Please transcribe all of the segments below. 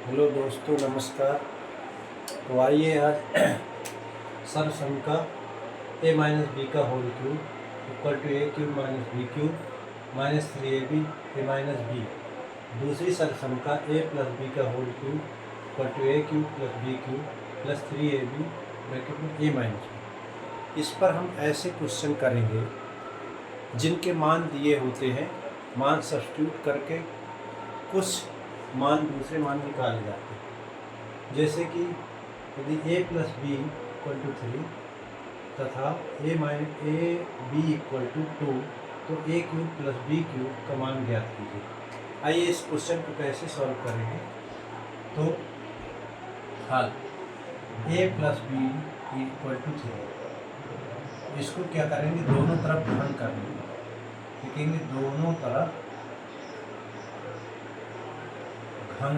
Hello दोस्तों, नमस्कार। तो आइए आज सरसंख्या a माइनस बी का whole cube equal to a cube minus b cube minus 3ab a minus b. दूसरी सरसंख्या a प्लस बी का whole cube equal to a cube plus b cube plus 3ab bracket में a minus b. इस पर हम ऐसे question करेंगे जिनके मान दिए होते हैं, मान सब्स्टिट्यूट करके कुछ मान दूसरे मान निकाले जाते हैं। जैसे कि यदि a plus b equal to 3 तथा a बी इक्वल टू 2 तो a cube plus b cube का मान ज्ञात कीजिए। आइए इस क्वेश्चन को कैसे सॉल्व करेंगे। तो हल a plus b equal to 3, इसको क्या करेंगे, दोनों तरफ घन करेंगे। लिखेंगे दोनों तरफ घन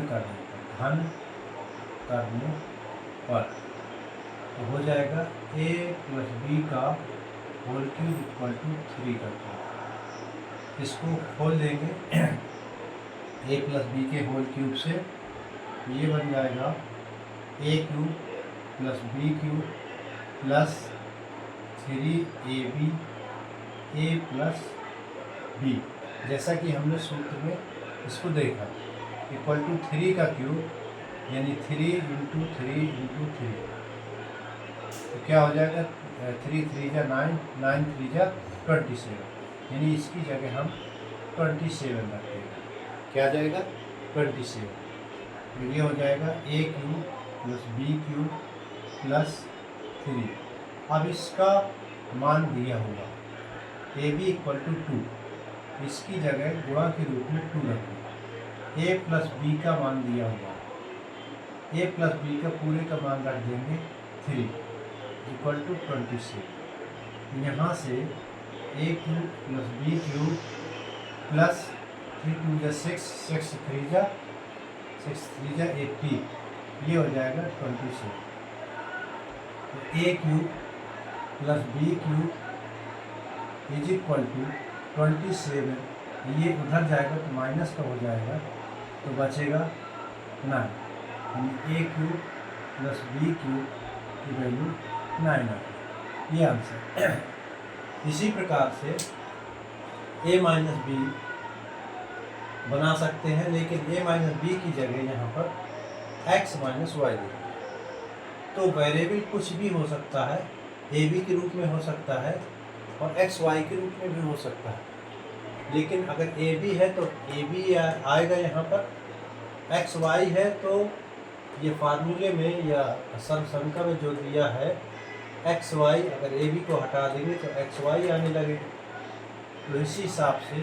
करने पर तो हो जाएगा a प्लस बी का होल क्यूब इक्वल टू 3 करके इसको खोल देंगे a प्लस बी के होल क्यूब से। ये बन जाएगा a cube plus b cube plus 3ab a plus b, जैसा कि हमने सूत्र में इसको देखा, इक्वल टू 3 का क्यूब यानी 3 इंटू 3 इंटू 3। तो क्या हो जाएगा, 3 3 जा 9, 9 3 जा 27, यानी इसकी जगह हम 27 रख देंगे। क्या आ जाएगा 27। तो ये हो जाएगा a cube plus b cube plus 3। अब इसका मान दिया होगा a b इक्वल टू 2, इसकी जगह गुणा के रूप में 2 रख देंगे। a प्लस बी का मान दिया हुआ, a प्लस बी का पूरे का मान रख देंगे 3 इक्वल टू 27। यहाँ से a cube plus b cube plus 3 2 जा 6, 6 3 जा 80, ये हो जाएगा 27। तो a cube plus b cube is equal to 27, ये उधर जाएगा तो माइनस का हो जाएगा, तो बचेगा 9, यानी a cube plus b cube की वैल्यू 9 आ गई। ये आंसर। इसी प्रकार से a माइनस बी बना सकते हैं, लेकिन a माइनस बी की जगह यहाँ पर x माइनस वाई देंगे। तो वेरिएबल कुछ भी हो सकता है, a b के रूप में हो सकता है और x y के रूप में भी हो सकता है। लेकिन अगर a b है तो a b आएगा यहाँ पर, x y है तो ये फार्मूले में या सरसंख्या में जो दिया है x y, अगर a b को हटा देंगे तो x y आने लगेगा। तो इसी हिसाब से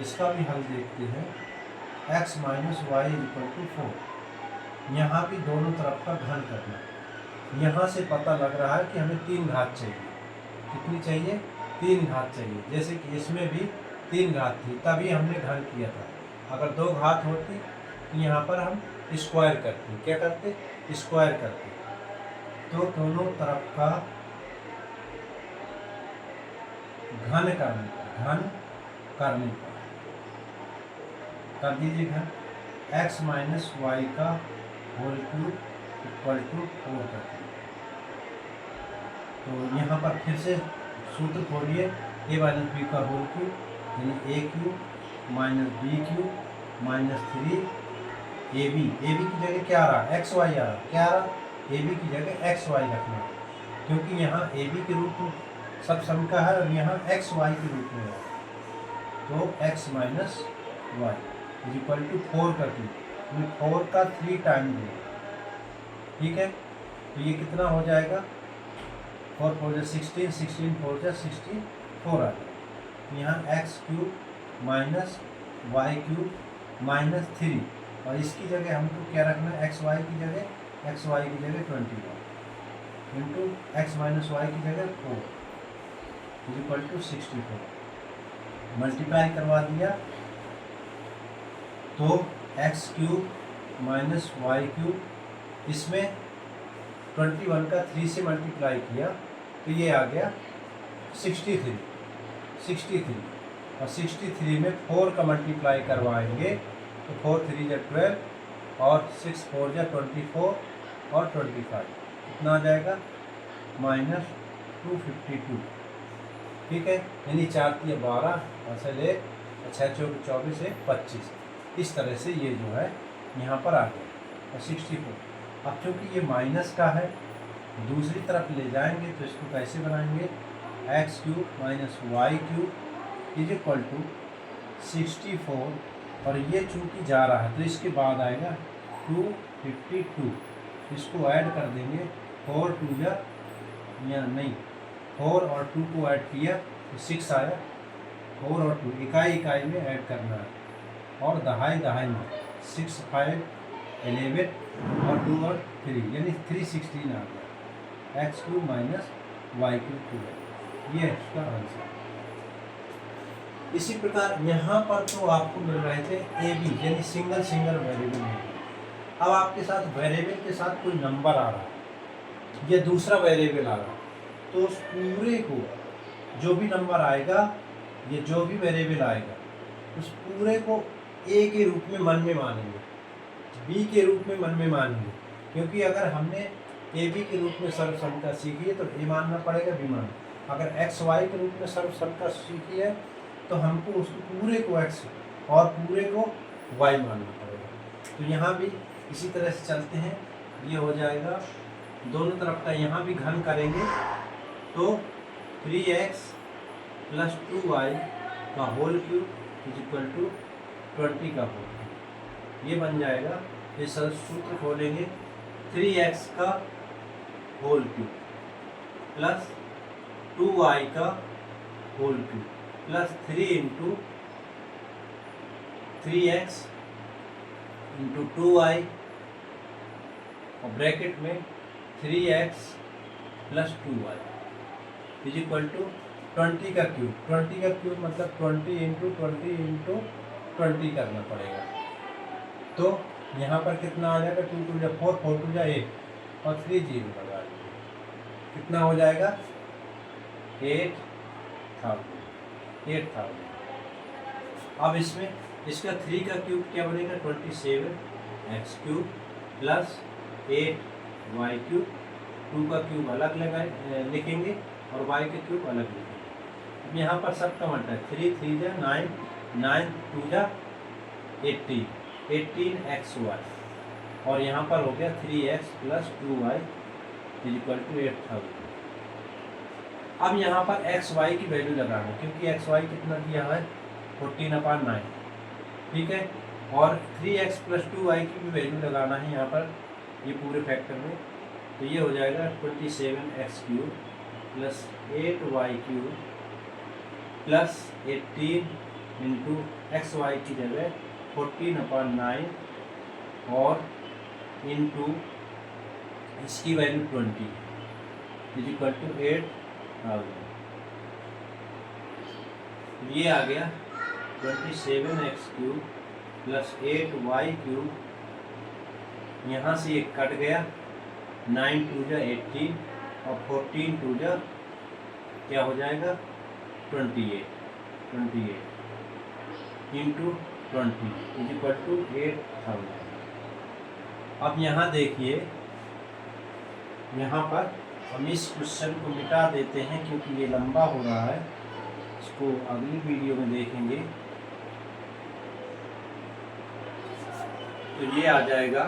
इसका भी हल देखते हैं। x minus y equal to 4, यहाँ भी दोनों तरफ का घन करना। यहाँ से पता लग रहा है कि हमें 3 घात चाहिए। कितनी चाहिए, 3 घात चाहिए। जैसे कि इसमें भी 3 घात थी, तभी हमने घन किया था। अगर 2 घात होती तो यहाँ पर हम स्क्वायर करते। क्या करते, स्क्वायर करते। तो दोनों तरफ का घन करने पर कर दीजिए घन। x माइनस वाई का होल क्यूब इक्वल टू 4 करते। तो यहाँ पर फिर से सूत्र खोलिए, a माइनस बी का होल क्यूब यानी a cube minus b cube minus 3ab। a b की जगह क्या आ रहा, x y आ रहा। क्या आ रहा, a b की जगह x y रखना, क्योंकि यहाँ a b के रूप में सब संख्या है और यहाँ x y के रूप में है। तो x minus y is equal to 4 कर दी, 4 का 3 टाइम दिया। ठीक है, तो ये कितना हो जाएगा, 4 4 जा 16, 16 4 जा 64 आ जाएगा। यहाँ x cube minus y cube minus 3, और इसकी जगह हमको क्या रखना है, एक्स वाई की जगह, एक्स वाई की जगह 21 इंटू एक्स माइनस वाई की जगह 4 इज इक्वल टू 64। मल्टीप्लाई करवा दिया तो x cube minus y cube, इसमें 21 का 3 से मल्टीप्लाई किया तो ये आ गया 63 और 63 में 4 का मल्टीप्लाई करवाएंगे तो 4 3 जा 12 और 6 4 जा 24 और 25 कितना आ जाएगा -252। ठीक है, यानी 4 तिया 12 ऐसे ले 6 चौक 24 है 25। इस तरह से ये जो है यहाँ पर आ गया और 64। अब चूँकि ये माइनस का है दूसरी तरफ ले जाएंगे तो इसको कैसे बनाएंगे, x³ minus y³ is equal to 64 और ये चूँकि जा रहा है तो इसके बाद आएगा 252। इसको ऐड कर देंगे 4 2 जा या नहीं 4 और 2 को ऐड किया तो 6 आया। 4 और 2 इकाई इकाई में ऐड करना है और दहाई दहाई में 6 5 11 और 2 और 3 यानी 316 आ गया। x³ माइनस y³ ये है इसका आंसर। इसी प्रकार यहाँ पर तो आपको मिल रहे थे ए बी यानी सिंगल सिंगल वेरिएबल में। अब आपके साथ वेरिएबल के साथ कोई नंबर आ रहा है या दूसरा वेरिएबल आ रहा है तो उस पूरे को जो भी नंबर आएगा या जो भी वेरिएबल आएगा उस पूरे को ए के रूप में मन में मानेंगे, बी के रूप में मन में मानेंगे, क्योंकि अगर हमने ए बी के रूप में सर्वसमता सीखी है तो ए मानना पड़ेगा बी मानना। अगर एक्स वाई के रूप में सर्वसमता सीखी है तो हमको उसको पूरे को एक्स और पूरे को वाई मानना पड़ेगा। तो यहाँ भी इसी तरह से चलते हैं, ये हो जाएगा दोनों तरफ का यहाँ भी घन करेंगे तो 3x प्लस 2y का whole cube is equal to 20 का होल क्यूब। ये बन जाएगा, ये सूत्र खोलेंगे 3x का होल क्यूब प्लस 2y का whole cube plus 3 into 3x into 2y और ब्रैकेट में 3x plus 2y is equal to 20 का क्यूब। 20 का क्यूब मतलब 20 इंटू 20 इंटू 20 करना पड़ेगा। तो यहाँ पर कितना आ जाएगा 2 2 जा 4 4 2 जा 8 और 3 0 लगा दीजिए, कितना हो जाएगा 8000। अब इसमें इसका 3 का क्यूब क्या बनेगा 27x³ प्लस 8y³। 2 का क्यूब अलग लिखेंगे और y का क्यूब अलग लिखेंगे। अब यहाँ पर सब का मल्टा 3 3 जा 9 9 2 जा 18xy और यहाँ पर हो गया 3x plus 2y is equal to 8000। अब यहाँ पर एक्स वाई की वैल्यू लगाना क्योंकि एक्स वाई कितना दिया है 14/9, ठीक है, और 3x प्लस 2y की भी वैल्यू लगाना है यहाँ पर ये पूरे फैक्टर में। तो ये हो जाएगा 27x³ plus 8y³ plus 18 into x y की जगह 14/9 और इंटू इसकी वैल्यू 20 इज इक्वल टू 8000। ये आ गया 27x³ प्लस 8y³ यहाँ से एक कट गया 9 2 जा 18 और 14 2 जा क्या हो जाएगा 28 इंटू 20 इज इक्वल टू 8000। अब यहाँ देखिए, यहाँ पर हम इस क्वेश्चन को मिटा देते हैं क्योंकि ये लंबा हो रहा है, इसको अगली वीडियो में देखेंगे। तो ये आ जाएगा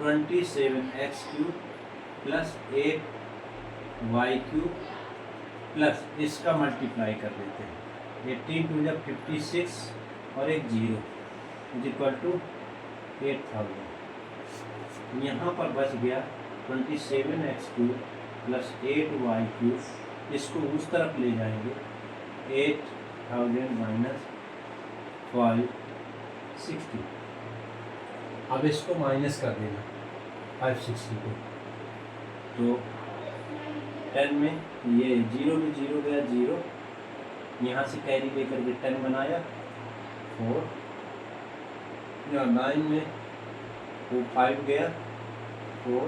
27x³ प्लस 8y³ प्लस इसका मल्टीप्लाई कर देते हैं 18 2 जब 56 और एक 0 इज इक्वल टू 8000। यहाँ पर बच गया 27x³ प्लस 8y³ इसको उस तरफ ले जाएंगे 8000 माइनस 560। अब इसको माइनस कर देना 560 को, तो 10 में ये 0 में 0 गया 0, यहाँ से कैरी लेकर के 10 बनाया 4, यहाँ 9 में वो 5 गया 4,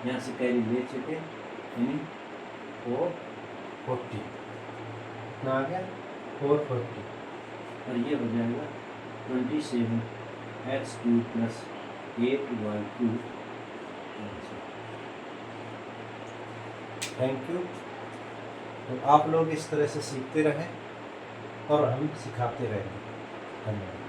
यहाँ से कैरी ले चुके यानी 440 कितना आ गया 440 और ये हो जाएगा 27x³ plus 8y3। Thank you. तो आप लोग इस तरह से सीखते रहें और हम सिखाते रहेंगे। धन्यवाद।